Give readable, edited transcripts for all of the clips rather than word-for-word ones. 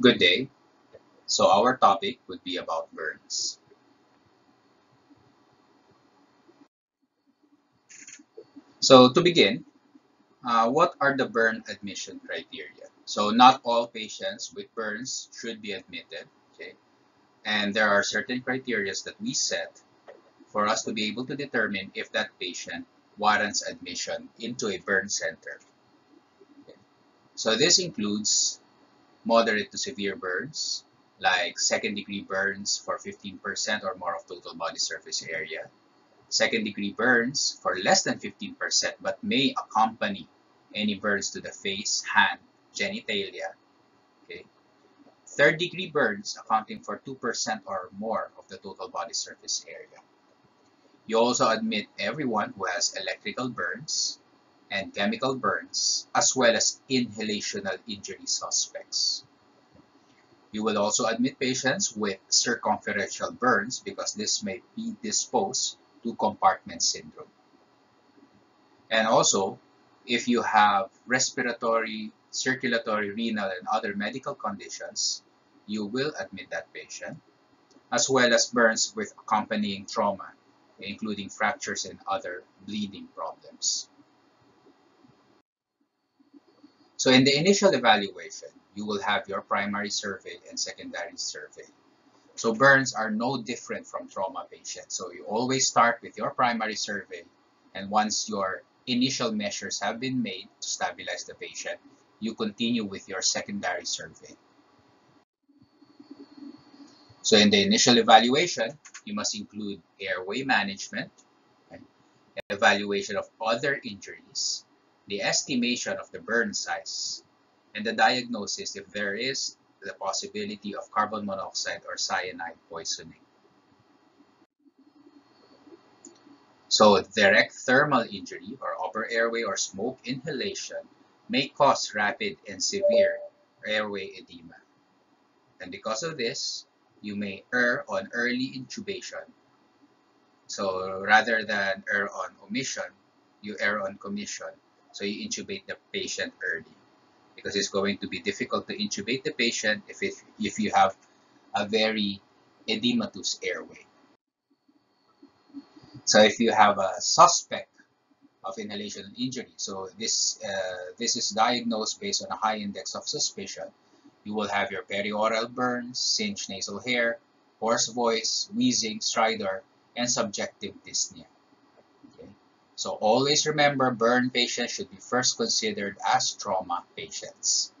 Good day. So our topic would be about burns. So to begin, what are the burn admission criteria? So not all patients with burns should be admitted, okay? And there are certain criteria that we set for us to be able to determine if that patient warrants admission into a burn center. Okay? So this includes moderate to severe burns, like second degree burns for 15% or more of total body surface area. Second degree burns for less than 15% but may accompany any burns to the face, hand, genitalia. Okay. Third degree burns accounting for 2% or more of the total body surface area. You also admit everyone who has electrical burns and chemical burns, as well as inhalational injury suspects. You will also admit patients with circumferential burns because this may be disposed to compartment syndrome. And also, if you have respiratory, circulatory, renal, and other medical conditions, you will admit that patient, as well as burns with accompanying trauma, including fractures and other bleeding problems. So in the initial evaluation, you will have your primary survey and secondary survey. So burns are no different from trauma patients. So you always start with your primary survey, and once your initial measures have been made to stabilize the patient, you continue with your secondary survey. So in the initial evaluation, you must include airway management, okay, evaluation of other injuries, the estimation of the burn size, and the diagnosis if there is the possibility of carbon monoxide or cyanide poisoning. So direct thermal injury or upper airway or smoke inhalation may cause rapid and severe airway edema. And because of this, you may err on early intubation. So rather than err on omission, you err on commission. So you intubate the patient early because it's going to be difficult to intubate the patient if you have a very edematous airway. So if you have a suspect of inhalation injury. So this is diagnosed based on a high index of suspicion. You will have your perioral burns, singed nasal hair, hoarse voice, wheezing, stridor, and subjective dyspnea. Okay? So always remember, burn patients should be first considered as trauma patients.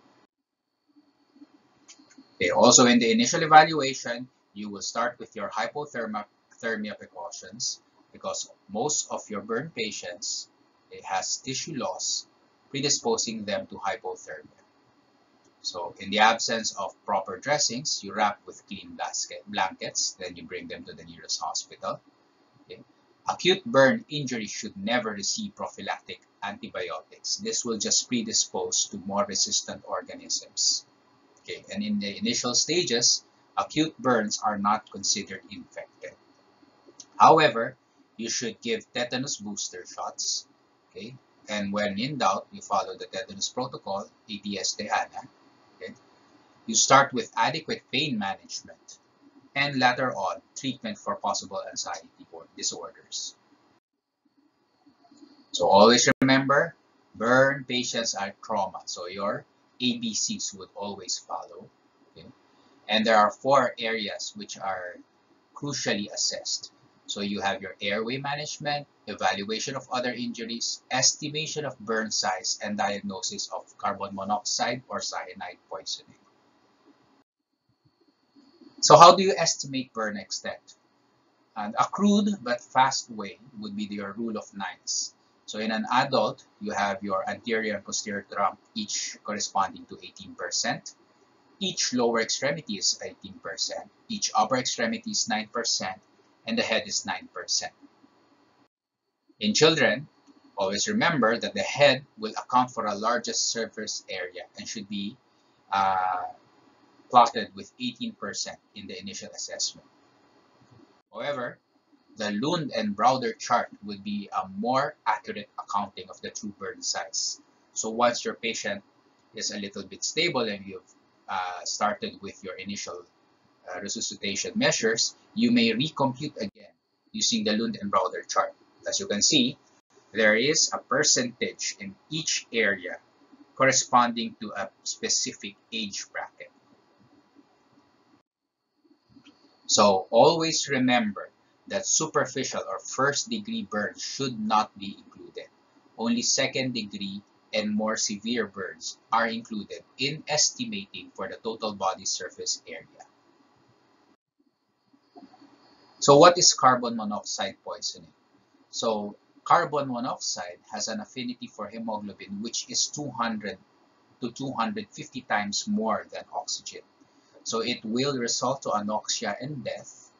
Okay, also in the initial evaluation, you will start with your hypothermia precautions because most of your burn patients it has tissue loss, predisposing them to hypothermia. So in the absence of proper dressings, you wrap with clean blankets, then you bring them to the nearest hospital. Okay. Acute burn injury should never receive prophylactic antibiotics. This will just predispose to more resistant organisms. Okay. And in the initial stages, acute burns are not considered infected. However, you should give tetanus booster shots. Okay. And when in doubt, you follow the tetanus protocol, ATS-TEANA. Okay. You start with adequate pain management and later on, treatment for possible anxiety disorders. So always remember, burn patients are trauma. So your ABCs would always follow. Okay. And there are 4 areas which are crucially assessed. So you have your airway management, evaluation of other injuries, estimation of burn size, and diagnosis of carbon monoxide or cyanide poisoning. So how do you estimate burn extent? And a crude but fast way would be your rule of nines. So in an adult, you have your anterior and posterior trunk each corresponding to 18%. Each lower extremity is 18%. Each upper extremity is 9%. And the head is 9%. In children, always remember that the head will account for a largest surface area and should be plotted with 18% in the initial assessment. However, the Lund and Browder chart would be a more accurate accounting of the true burn size. So once your patient is a little bit stable and you've started with your initial resuscitation measures, you may recompute again using the Lund and Browder chart. As you can see, there is a percentage in each area corresponding to a specific age bracket. So always remember that superficial or first degree burns should not be included. Only second degree and more severe burns are included in estimating for the total body surface area. So what is carbon monoxide poisoning? So carbon monoxide has an affinity for hemoglobin which is 200 to 250 times more than oxygen. So it will result to anoxia and death,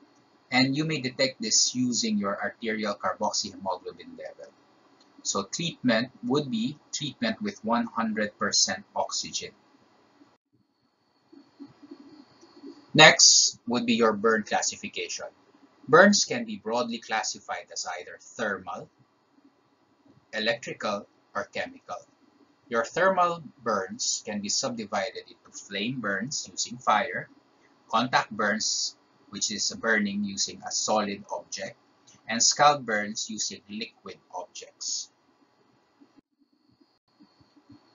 and you may detect this using your arterial carboxyhemoglobin level. So treatment would be treatment with 100% oxygen. Next would be your burn classification. Burns can be broadly classified as either thermal, electrical, or chemical. Your thermal burns can be subdivided into flame burns using fire, contact burns, which is burning using a solid object, and scalp burns using liquid objects.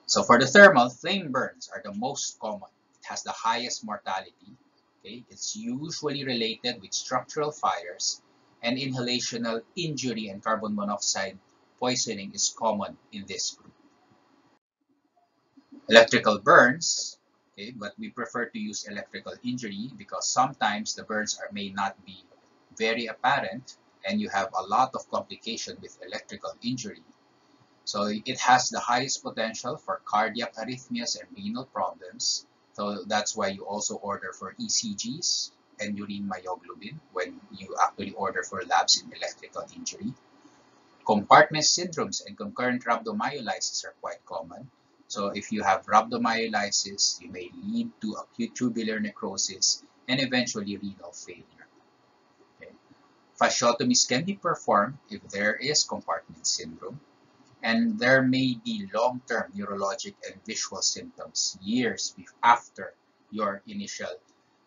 So for the thermal, flame burns are the most common. It has the highest mortality. Okay? It's usually related with structural fires, and inhalational injury and carbon monoxide poisoning is common in this group. Electrical burns, okay, but we prefer to use electrical injury because sometimes the burns may not be very apparent and you have a lot of complication with electrical injury. So it has the highest potential for cardiac arrhythmias and renal problems. So that's why you also order for ECGs and urine myoglobin when you actually order for labs in electrical injury. Compartment syndromes and concurrent rhabdomyolysis are quite common. So if you have rhabdomyolysis, you may lead to acute tubular necrosis and eventually renal failure. Okay. Fasciotomies can be performed if there is compartment syndrome, and there may be long-term neurologic and visual symptoms years after your initial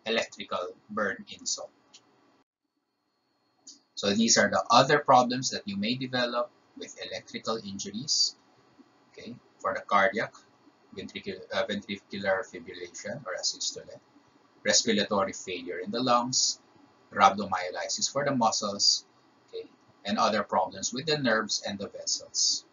electrical burn insult. So these are the other problems that you may develop with electrical injuries. Okay, for the cardiac, ventricular fibrillation or asystole, respiratory failure in the lungs, rhabdomyolysis for the muscles, okay, and other problems with the nerves and the vessels.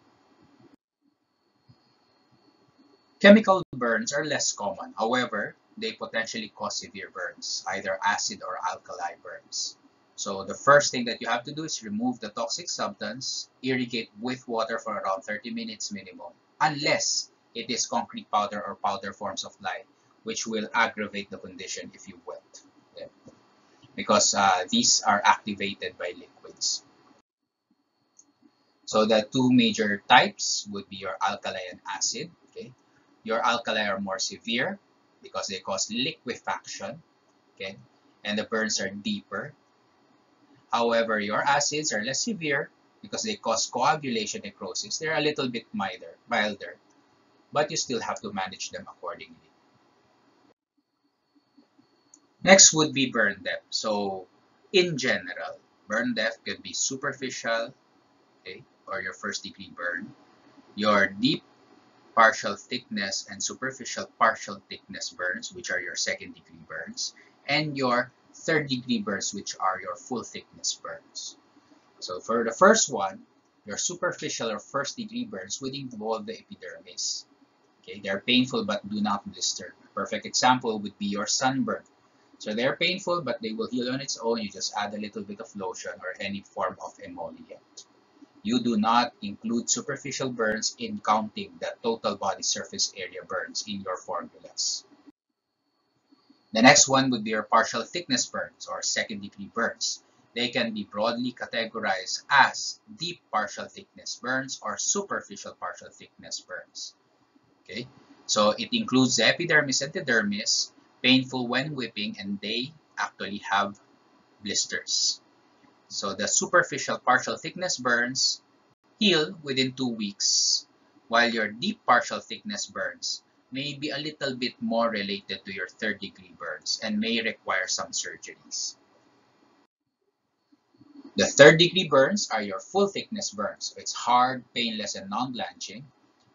Chemical burns are less common. However, they potentially cause severe burns, either acid or alkali burns. So the first thing that you have to do is remove the toxic substance, irrigate with water for around 30 minutes minimum, unless it is concrete powder or powder forms of lye, which will aggravate the condition if you wet them, because these are activated by liquids. So the two major types would be your alkali and acid. Okay, your alkali are more severe because they cause liquefaction, okay, and the burns are deeper. However, your acids are less severe because they cause coagulation necrosis. They're a little bit milder, but you still have to manage them accordingly. Next would be burn depth. So in general, burn depth can be superficial, okay, or your first degree burn, your deep partial thickness and superficial partial thickness burns, which are your second degree burns, and your third degree burns, which are your full thickness burns. So for the first one, your superficial or first degree burns would involve the epidermis. Okay, they're painful but do not blister. A perfect example would be your sunburn. So they're painful but they will heal on its own. You just add a little bit of lotion or any form of emollient. You do not include superficial burns in counting the total body surface area burns in your formulas. The next one would be your partial thickness burns or second degree burns. They can be broadly categorized as deep partial thickness burns or superficial partial thickness burns. Okay, so it includes the epidermis and the dermis, painful when whipping, and they actually have blisters. So the superficial partial thickness burns heal within 2 weeks, while your deep partial thickness burns may be a little bit more related to your third-degree burns and may require some surgeries. The third-degree burns are your full-thickness burns. So it's hard, painless, and non-blanching.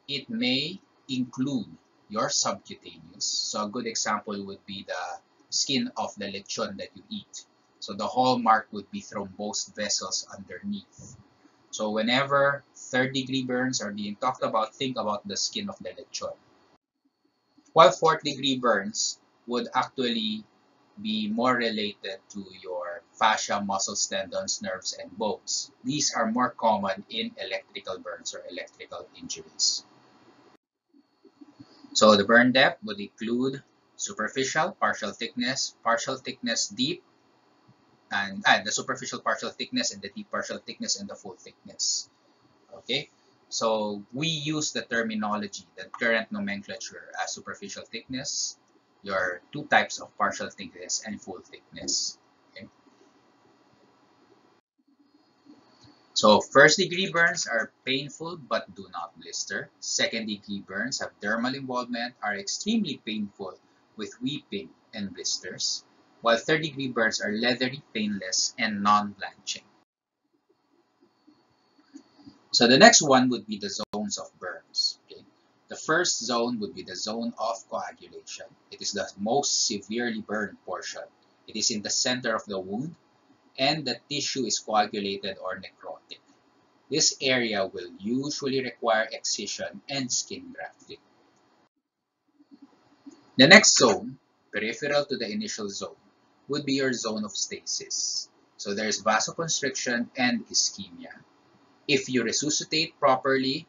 It may include your subcutaneous. So a good example would be the skin of the lechon that you eat. So the hallmark would be thrombosed vessels underneath. So whenever third-degree burns are being talked about, think about the skin of the lechon. While fourth-degree burns would actually be more related to your fascia, muscles, tendons, nerves, and bones. These are more common in electrical burns or electrical injuries. So the burn depth would include superficial, partial thickness, deep, and the superficial partial thickness and the deep partial thickness and the full thickness. Okay, so we use the terminology, the current nomenclature as superficial thickness, your two types of partial thickness and full thickness. Okay. So first degree burns are painful but do not blister. Second degree burns have dermal involvement, are extremely painful with weeping and blisters, while third degree burns are leathery, painless, and non-blanching. So the next one would be the zones of burns. Okay? The first zone would be the zone of coagulation. It is the most severely burned portion. It is in the center of the wound and the tissue is coagulated or necrotic. This area will usually require excision and skin grafting. The next zone, peripheral to the initial zone, would be your zone of stasis. So there's vasoconstriction and ischemia. If you resuscitate properly,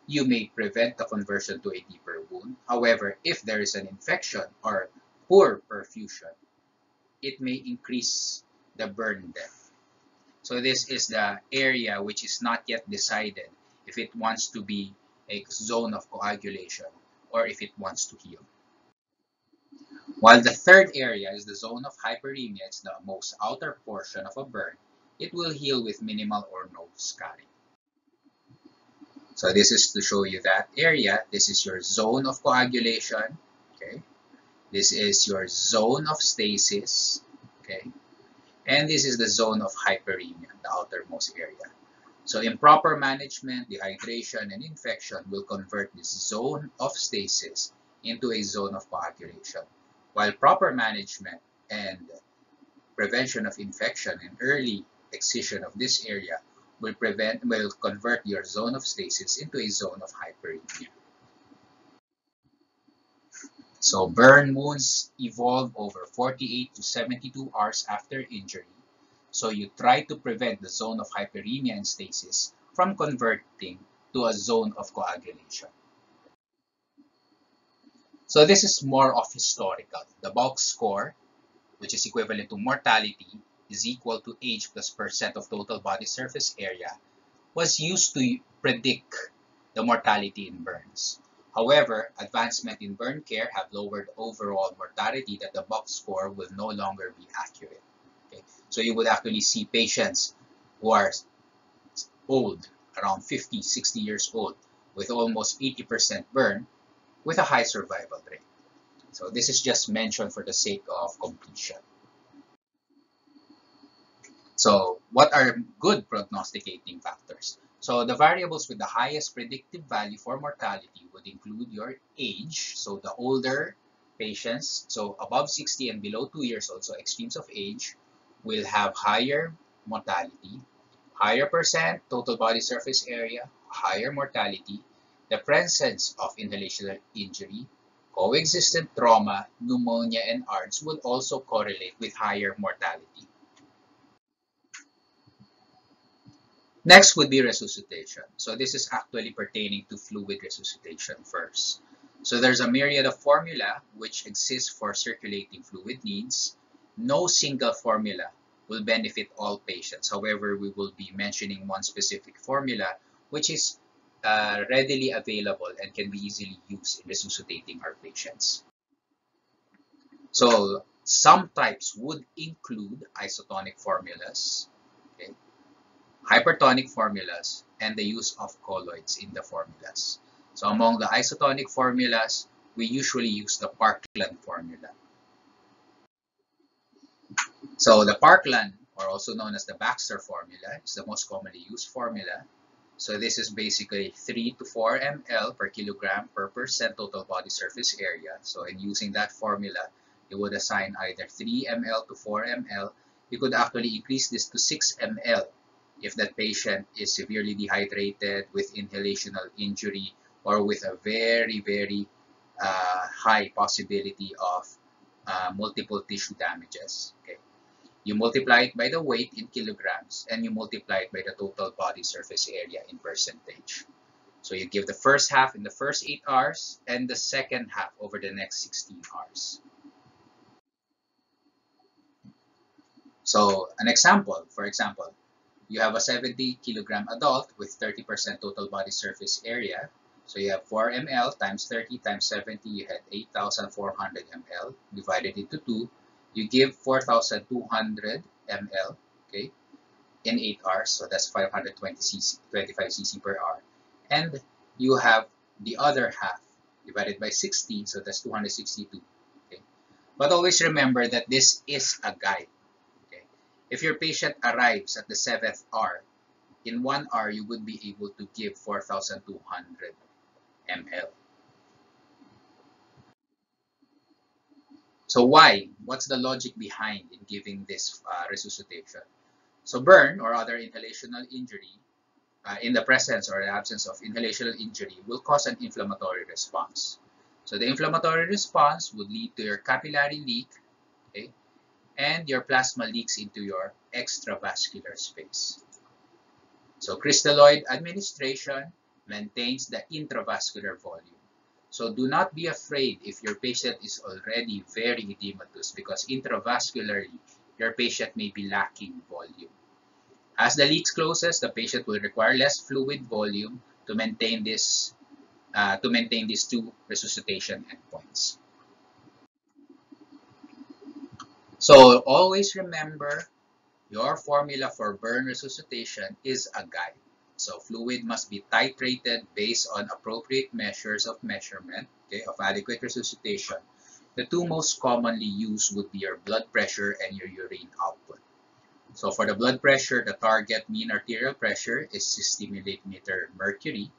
you may prevent the conversion to a deeper wound. However, if there is an infection or poor perfusion, it may increase the burn depth. So this is the area which is not yet decided if it wants to be a zone of coagulation or if it wants to heal. While the third area is the zone of hyperemia, it's the most outer portion of a burn, it will heal with minimal or no scarring. So this is to show you that area. This is your zone of coagulation. Okay. This is your zone of stasis. Okay. And this is the zone of hyperemia, the outermost area. So improper management, dehydration, and infection will convert this zone of stasis into a zone of coagulation, while proper management and prevention of infection and early excision of this area will convert your zone of stasis into a zone of hyperemia. So burn wounds evolve over 48 to 72 hours after injury. So you try to prevent the zone of hyperemia and stasis from converting to a zone of coagulation. So this is more of historical. The Bulk score, which is equivalent to mortality, is equal to age plus percent of total body surface area, was used to predict the mortality in burns. However, advancement in burn care have lowered overall mortality that the Bulk score will no longer be accurate. Okay? So you would actually see patients who are old, around 50, 60 years old, with almost 80% burn with a high survival rate. So this is just mentioned for the sake of completion. So what are good prognosticating factors? So the variables with the highest predictive value for mortality would include your age. So the older patients, so above 60 and below 2 years old, so extremes of age, will have higher mortality, higher percent total body surface area, higher mortality, the presence of inhalational injury, coexistent trauma, pneumonia, and ARDS will also correlate with higher mortality. Next would be resuscitation. So this is actually pertaining to fluid resuscitation first. So there's a myriad of formula which exists for circulating fluid needs. No single formula will benefit all patients. However, we will be mentioning one specific formula which is readily available and can be easily used in resuscitating our patients. So some types would include isotonic formulas, okay, hypertonic formulas, and the use of colloids in the formulas. So among the isotonic formulas we usually use the Parkland formula. So the Parkland, or also known as the Baxter formula, is the most commonly used formula. So this is basically 3 to 4 ml per kilogram per percent total body surface area. So in using that formula, you would assign either 3 ml to 4 ml. You could actually increase this to 6 ml if that patient is severely dehydrated with inhalational injury or with a very, very high possibility of multiple tissue damages. Okay. You multiply it by the weight in kilograms and you multiply it by the total body surface area in percentage. So you give the first half in the first 8 hours and the second half over the next 16 hours. So an example, for example, you have a 70 kilogram adult with 30% total body surface area. So you have 4 ml times 30 times 70, you had 8,400 ml divided into 2. You give 4,200 ml, okay, in 8 hours. So that's 520 cc, 25 cc per hour. And you have the other half divided by 16, so that's 262. Okay. But always remember that this is a guide. Okay. If your patient arrives at the 7th hour, in 1 hour you would be able to give 4,200 ml. So why? What's the logic behind in giving this resuscitation? So burn or other inhalational injury in the presence or the absence of inhalational injury will cause an inflammatory response. So the inflammatory response would lead to your capillary leak, okay, and your plasma leaks into your extravascular space. So crystalloid administration maintains the intravascular volume. So do not be afraid if your patient is already very edematous because intravascularly, your patient may be lacking volume. As the leaks closes, the patient will require less fluid volume to maintain these two resuscitation endpoints. So always remember your formula for burn resuscitation is a guide. So fluid must be titrated based on appropriate measures of measurement, okay, of adequate resuscitation. The two most commonly used would be your blood pressure and your urine output. So for the blood pressure, the target mean arterial pressure is 60 millimeter mercury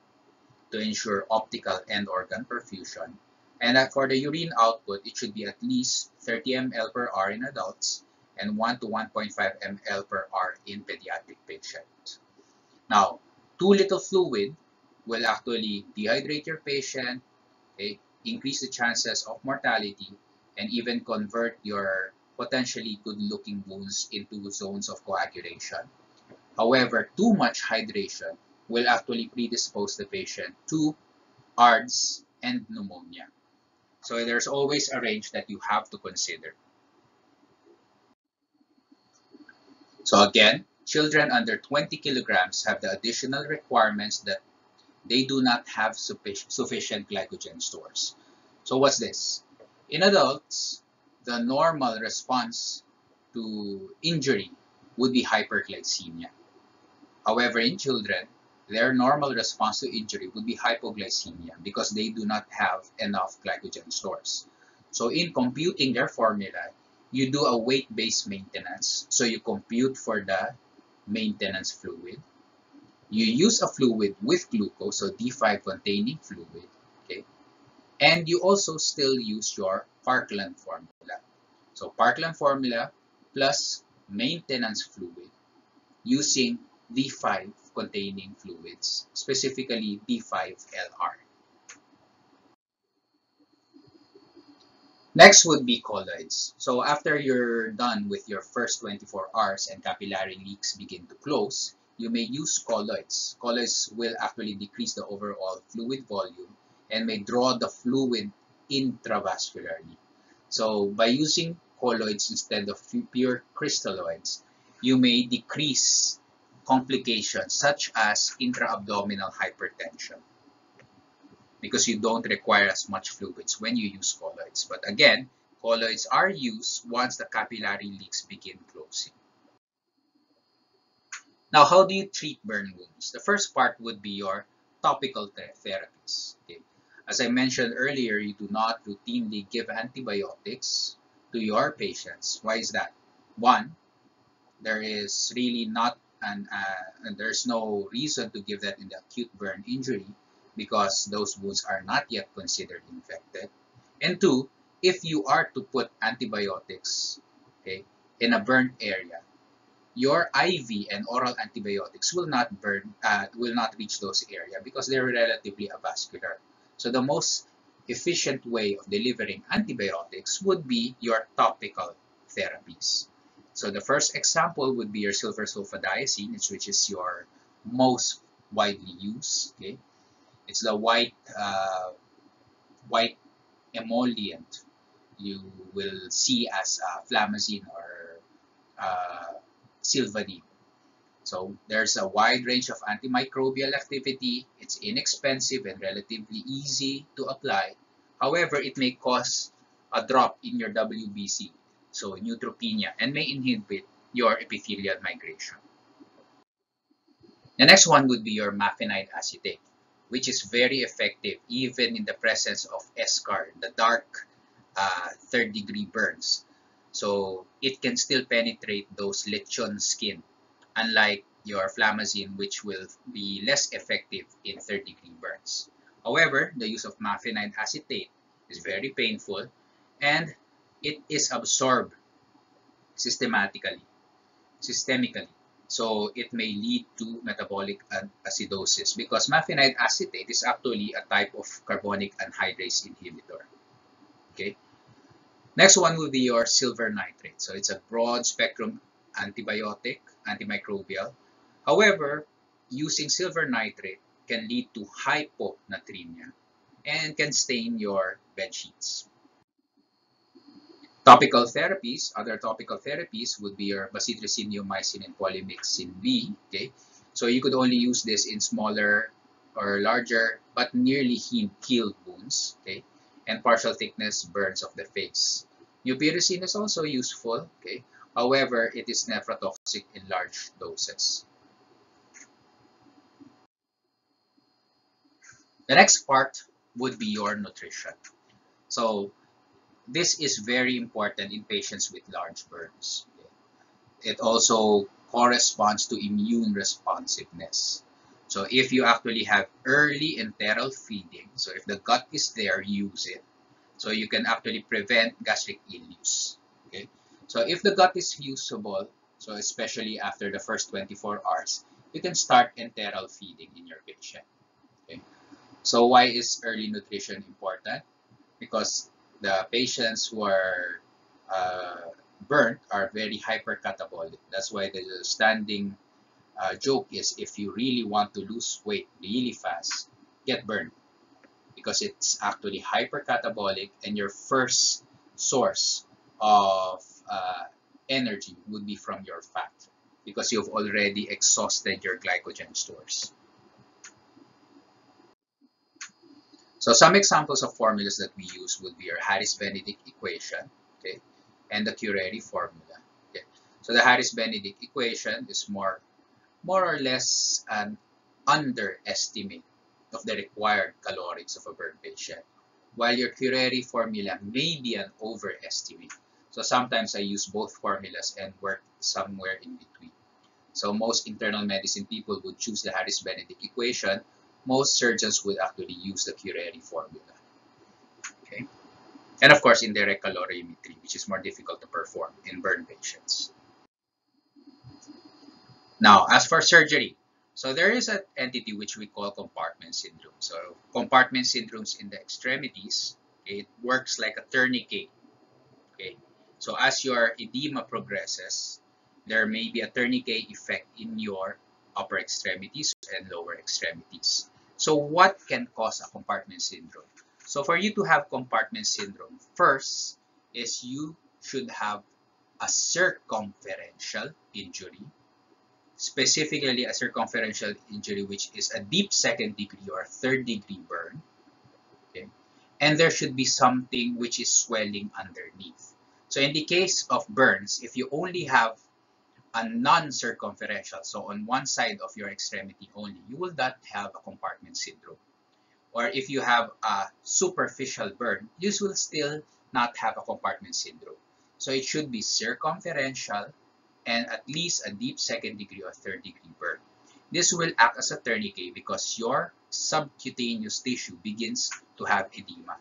to ensure optical and organ perfusion. And for the urine output, it should be at least 30 ml per hour in adults and 1 to 1.5 ml per hour in pediatric patients. Now, too little fluid will actually dehydrate your patient, okay, increase the chances of mortality, and even convert your potentially good-looking wounds into zones of coagulation. However, too much hydration will actually predispose the patient to ARDS and pneumonia. So there's always a range that you have to consider. So again, children under 20 kilograms have the additional requirements that they do not have sufficient glycogen stores. So what's this? In adults, the normal response to injury would be hyperglycemia. However, in children, their normal response to injury would be hypoglycemia because they do not have enough glycogen stores. So in computing their formula, you do a weight-based maintenance. So you compute for the maintenance fluid. You use a fluid with glucose, so D5 containing fluid, okay? And you also still use your Parkland formula. So Parkland formula plus maintenance fluid using D5 containing fluids, specifically D5LR. Next would be colloids. So after you're done with your first 24 hours and capillary leaks begin to close, you may use colloids. Colloids will actually decrease the overall fluid volume and may draw the fluid intravascularly. So by using colloids instead of pure crystalloids, you may decrease complications such as intra-abdominal hypertension because you don't require as much fluids when you use colloids. But again, colloids are used once the capillary leaks begin closing. Now, how do you treat burn wounds? The first part would be your topical therapies. Okay? As I mentioned earlier, you do not routinely give antibiotics to your patients. Why is that? One, there is really not and there's no reason to give that in the acute burn injury because those wounds are not yet considered infected. And two, if you are to put antibiotics, okay, in a burn area, your IV and oral antibiotics will not reach those areas because they're relatively avascular. So the most efficient way of delivering antibiotics would be your topical therapies. So the first example would be your silver sulfadiazine, which is your most widely used. Okay, it's the white emollient you will see as flamazine or silvadine. So there's a wide range of antimicrobial activity. It's inexpensive and relatively easy to apply. However, it may cause a drop in your WBC, so neutropenia, and may inhibit your epithelial migration. The next one would be your mafenide acetate, which is very effective even in the presence of eschar, the dark third-degree burns. So it can still penetrate those lechon skin, unlike your flamazine, which will be less effective in third-degree burns. However, the use of mafenide acetate is very painful and it is absorbed systemically. So it may lead to metabolic acidosis because mafenide acetate is actually a type of carbonic anhydrase inhibitor. Okay. Next one will be your silver nitrate. So it's a broad spectrum antibiotic, antimicrobial. However, using silver nitrate can lead to hyponatremia and can stain your bed sheets. Topical therapies, other topical therapies would be your bacitraciniumycin and polymyxin B. Okay, so you could only use this in smaller or larger but nearly healed wounds. Okay, and partial thickness burns of the face. Mupirocin is also useful. Okay, however, it is nephrotoxic in large doses. The next part would be your nutrition. So this is very important in patients with large burns. It also corresponds to immune responsiveness. So if you actually have early enteral feeding, so if the gut is there, use it. So you can actually prevent gastric ileus. Okay. So if the gut is usable, so especially after the first 24 hours, you can start enteral feeding in your patient. Okay. So why is early nutrition important? Because the patients who are burnt are very hypercatabolic. That's why the standing joke is if you really want to lose weight really fast, get burned because it's actually hypercatabolic and your first source of energy would be from your fat because you've already exhausted your glycogen stores. So some examples of formulas that we use would be your Harris-Benedict equation, okay, and the Cureri formula. Okay. So the Harris-Benedict equation is more or less an underestimate of the required calories of a burn patient, while your Cureri formula may be an overestimate. So sometimes I use both formulas and work somewhere in between. So most internal medicine people would choose the Harris-Benedict equation. Most surgeons would actually use the Cureri formula. Okay. And of course, indirect calorimetry, which is more difficult to perform in burn patients. Now, as for surgery, so there is an entity which we call compartment syndrome. So compartment syndromes in the extremities, okay, it works like a tourniquet. Okay. So as your edema progresses, there may be a tourniquet effect in your upper extremities and lower extremities. So what can cause a compartment syndrome? So for you to have compartment syndrome, first is you should have a circumferential injury, specifically a circumferential injury which is a deep second degree or third degree burn. Okay? And there should be something which is swelling underneath. So in the case of burns, if you only have a non-circumferential, so on one side of your extremity only, you will not have a compartment syndrome. or if you have a superficial burn, you will still not have a compartment syndrome. So it should be circumferential and at least a deep second degree or third degree burn. This will act as a tourniquet because your subcutaneous tissue begins to have edema.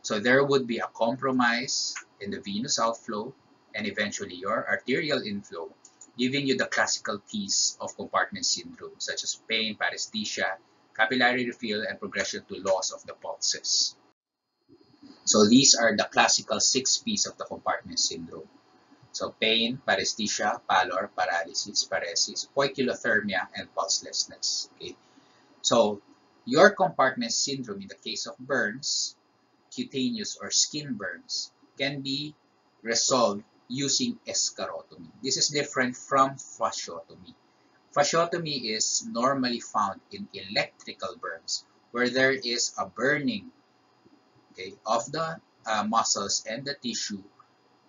So there would be a compromise in the venous outflow and eventually your arterial inflow, giving you the classical piece of compartment syndrome, such as pain, paresthesia, capillary refill, and progression to loss of the pulses. So these are the classical 6 P's of the compartment syndrome. So pain, paresthesia, pallor, paralysis, paresis, poikilothermia, and pulselessness. Okay. So your compartment syndrome in the case of burns, cutaneous or skin burns, can be resolved using escharotomy. This is different from fasciotomy. Fasciotomy is normally found in electrical burns where there is a burning, okay, of the muscles and the tissue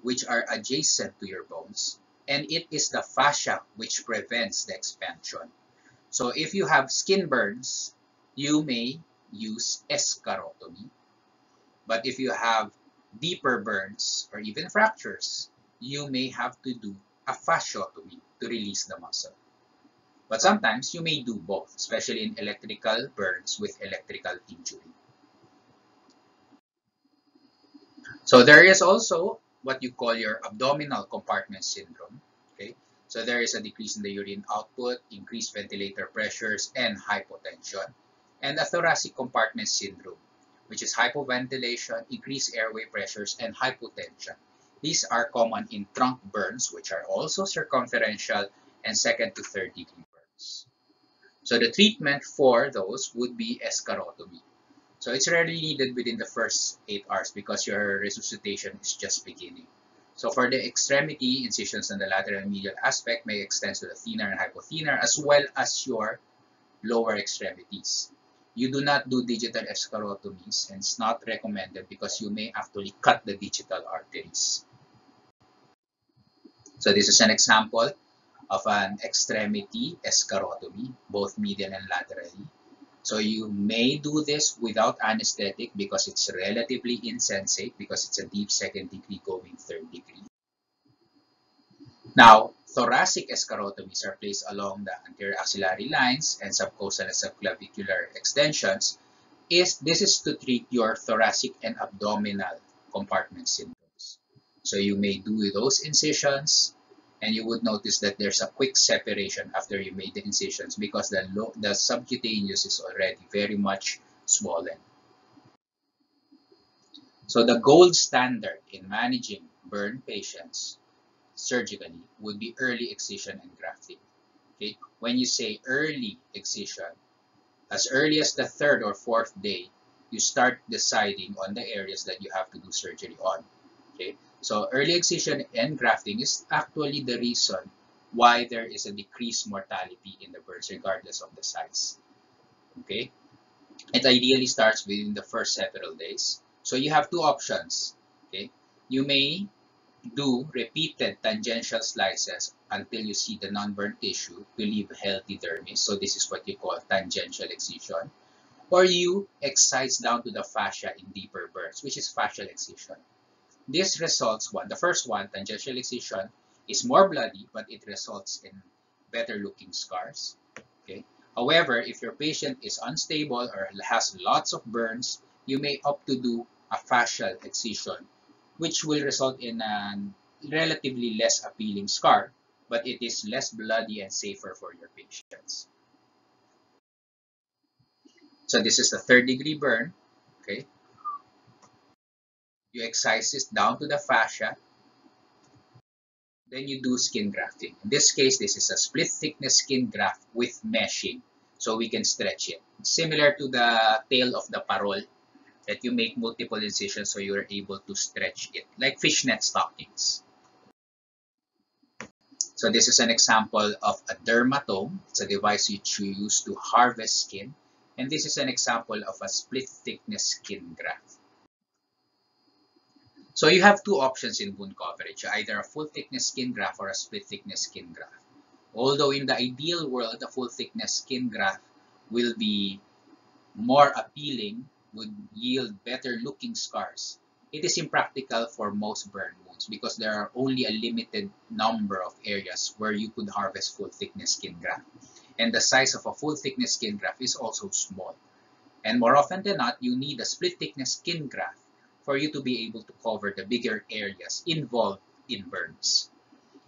which are adjacent to your bones, and it is the fascia which prevents the expansion. So if you have skin burns, you may use escharotomy. But if you have deeper burns or even fractures, you may have to do a fasciotomy to release the muscle. But sometimes you may do both, especially in electrical burns with electrical injury. So there is also what you call your abdominal compartment syndrome. Okay, so there is a decrease in the urine output, increased ventilator pressures, and hypotension, and a thoracic compartment syndrome, which is hypoventilation, increased airway pressures, and hypotension. These are common in trunk burns, which are also circumferential and second to third degree burns. So the treatment for those would be escharotomy. So it's rarely needed within the first 8 hours because your resuscitation is just beginning. So for the extremity, incisions on the lateral and medial aspect may extend to the thenar and hypothenar as well as your lower extremities. You do not do digital escharotomies, and it's not recommended because you may actually cut the digital arteries. So this is an example of an extremity escharotomy, both medial and laterally. So you may do this without anesthetic because it's relatively insensate because it's a deep second degree going third degree. Now, thoracic escharotomies are placed along the anterior axillary lines and subcostal and subclavicular extensions. This is to treat your thoracic and abdominal compartment syndromes. So you may do those incisions, and you would notice that there's a quick separation after you made the incisions because the subcutaneous is already very much swollen. So the gold standard in managing burn patients surgically would be early excision and grafting. Okay? When you say early excision, as early as the 3rd or 4th day, you start deciding on the areas that you have to do surgery on. Okay? So early excision and grafting is actually the reason why there is a decreased mortality in the burns regardless of the size. Okay? It ideally starts within the first several days. So you have 2 options. Okay? You may do repeated tangential slices until you see the non-burnt tissue to leave healthy dermis. So this is what you call tangential excision. Or you excise down to the fascia in deeper burns, which is fascial excision. This results the first one, tangential excision, is more bloody, but it results in better looking scars. Okay. However, if your patient is unstable or has lots of burns, you may opt to do a fascial excision, which will result in a relatively less appealing scar, but it is less bloody and safer for your patients. So this is the 3rd degree burn. Okay. You excise this down to the fascia. Then you do skin grafting. In this case, this is a split thickness skin graft with meshing. So we can stretch it. Similar to the tail of the parole that you make multiple incisions so you're able to stretch it, like fishnet stockings. So this is an example of a dermatome. It's a device which you use to harvest skin. And this is an example of a split thickness skin graft. So you have 2 options in wound coverage, either a full thickness skin graft or a split thickness skin graft. Although in the ideal world, a full thickness skin graft will be more appealing, would yield better looking scars, it is impractical for most burn wounds because there are only a limited number of areas where you could harvest full thickness skin graft. And the size of a full thickness skin graft is also small. And more often than not, you need a split thickness skin graft for you to be able to cover the bigger areas involved in burns.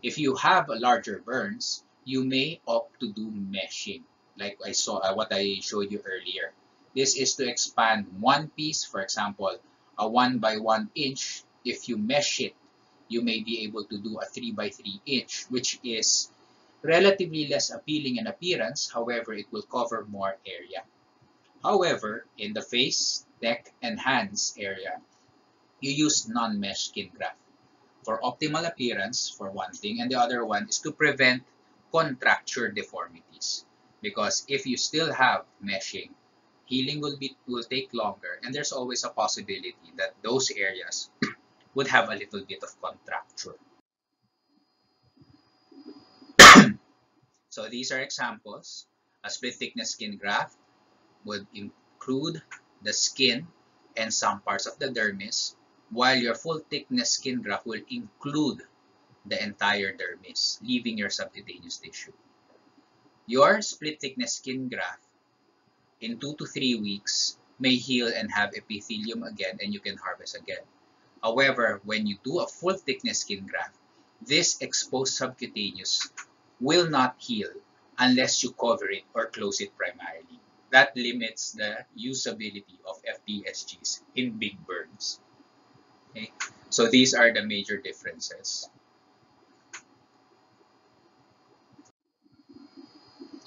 If you have larger burns, you may opt to do meshing, like what I showed you earlier. This is to expand one piece, for example, a 1 by 1 inch. If you mesh it, you may be able to do a 3 by 3 inch, which is relatively less appealing in appearance. However, it will cover more area. However, in the face, neck, and hands area, you use non-mesh skin graft for optimal appearance, for one thing, and the other one is to prevent contracture deformities. Because if you still have meshing, healing will take longer, and there's always a possibility that those areas would have a little bit of contracture. So these are examples. A split thickness skin graft would include the skin and some parts of the dermis, while your full thickness skin graft will include the entire dermis, leaving your subcutaneous tissue. Your split thickness skin graft in 2 to 3 weeks may heal and have epithelium again, and you can harvest again. However, when you do a full thickness skin graft, this exposed subcutaneous will not heal unless you cover it or close it primarily. That limits the usability of FTSGs in big burns. Okay? So these are the major differences.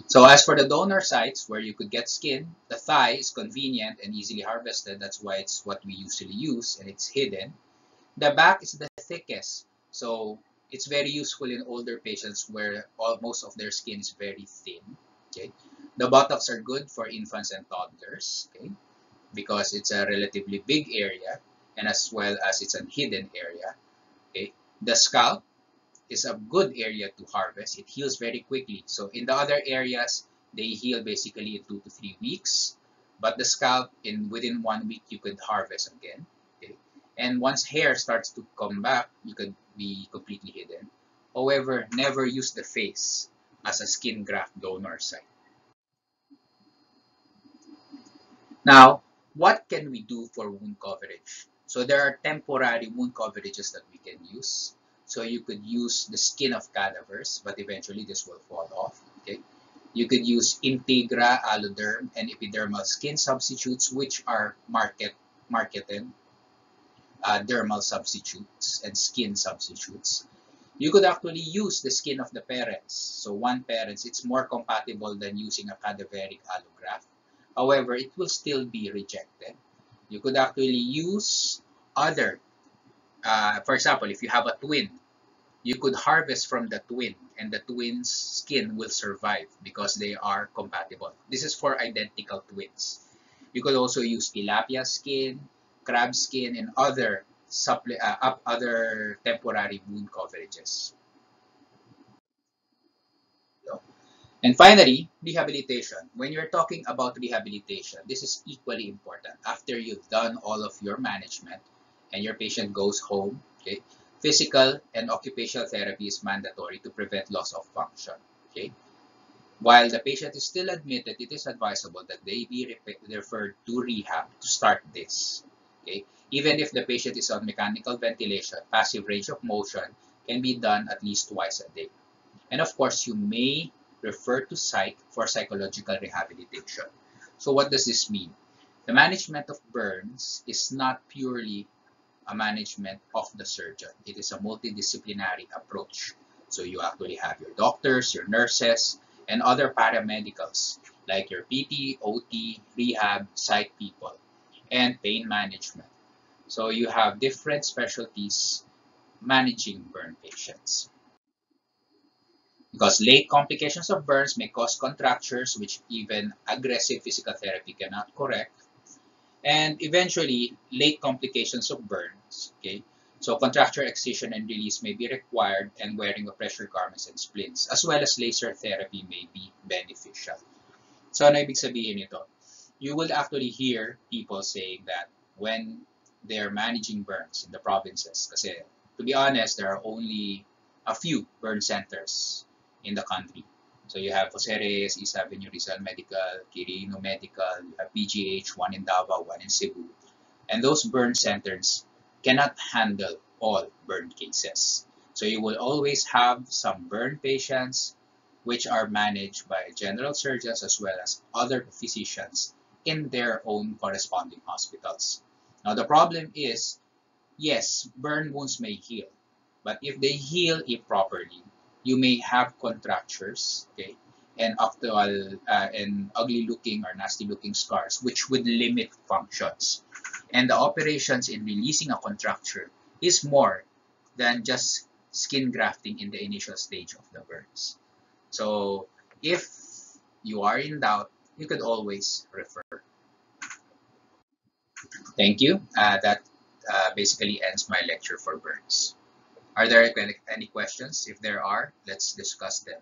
So as for the donor sites where you could get skin, the thigh is convenient and easily harvested. That's why it's what we usually use, and it's hidden. The back is the thickest, so it's very useful in older patients where most of their skin is very thin. Okay, the buttocks are good for infants and toddlers. Okay, because it's a relatively big area, and as well as it's a hidden area. Okay, the scalp is a good area to harvest. It heals very quickly. So in the other areas, they heal basically in 2 to 3 weeks, but the scalp within 1 week you could harvest again. Okay? And once hair starts to come back, you could be completely hidden. However, never use the face as a skin graft donor site. Now, what can we do for wound coverage? So there are temporary wound coverages that we can use. So you could use the skin of cadavers, but eventually this will fall off. Okay, you could use Integra, Alloderm, and epidermal skin substitutes, which are marketed dermal substitutes and skin substitutes. You could actually use the skin of the parents. So one parent, it's more compatible than using a cadaveric allograft. However, it will still be rejected. You could actually use other, for example, if you have a twin, you could harvest from the twin and the twin's skin will survive because they are compatible. This is for identical twins. You could also use tilapia skin, crab skin, and other temporary wound coverages. So, and finally, rehabilitation. When you're talking about rehabilitation, this is equally important. After you've done all of your management and your patient goes home, okay, physical and occupational therapy is mandatory to prevent loss of function. Okay, while the patient is still admitted, it is advisable that they be referred to rehab to start this. Okay, even if the patient is on mechanical ventilation, passive range of motion can be done at least twice a day. And of course, you may refer to psych for psychological rehabilitation. So what does this mean? The management of burns is not purely a management of the surgeon. It is a multidisciplinary approach. So you actually have your doctors, your nurses, and other paramedicals like your PT, OT, rehab, psych people, and pain management. So you have different specialties managing burn patients. Because late complications of burns may cause contractures, which even aggressive physical therapy cannot correct. And eventually, late complications of burns, okay? So contracture excision and release may be required, and wearing of pressure garments and splints, as well as laser therapy may be beneficial. So ano ibig sabihin nito? you will actually hear people saying that when they're managing burns in the provinces, kasi to be honest, there are only a few burn centers in the country. So you have Jose Reyes, East Avenue Rizal Medical, Quirino Medical, you have PGH, one in Davao, one in Cebu. And those burn centers cannot handle all burn cases. So you will always have some burn patients which are managed by general surgeons as well as other physicians in their own corresponding hospitals. Now, the problem is, yes, burn wounds may heal, but if they heal improperly, you may have contractures, okay, and and ugly looking or nasty looking scars, which would limit functions. And the operations in releasing a contracture is more than just skin grafting in the initial stage of the burns. So if you are in doubt, you could always refer. Thank you. That basically ends my lecture for burns. Are there any questions? If there are, let's discuss them.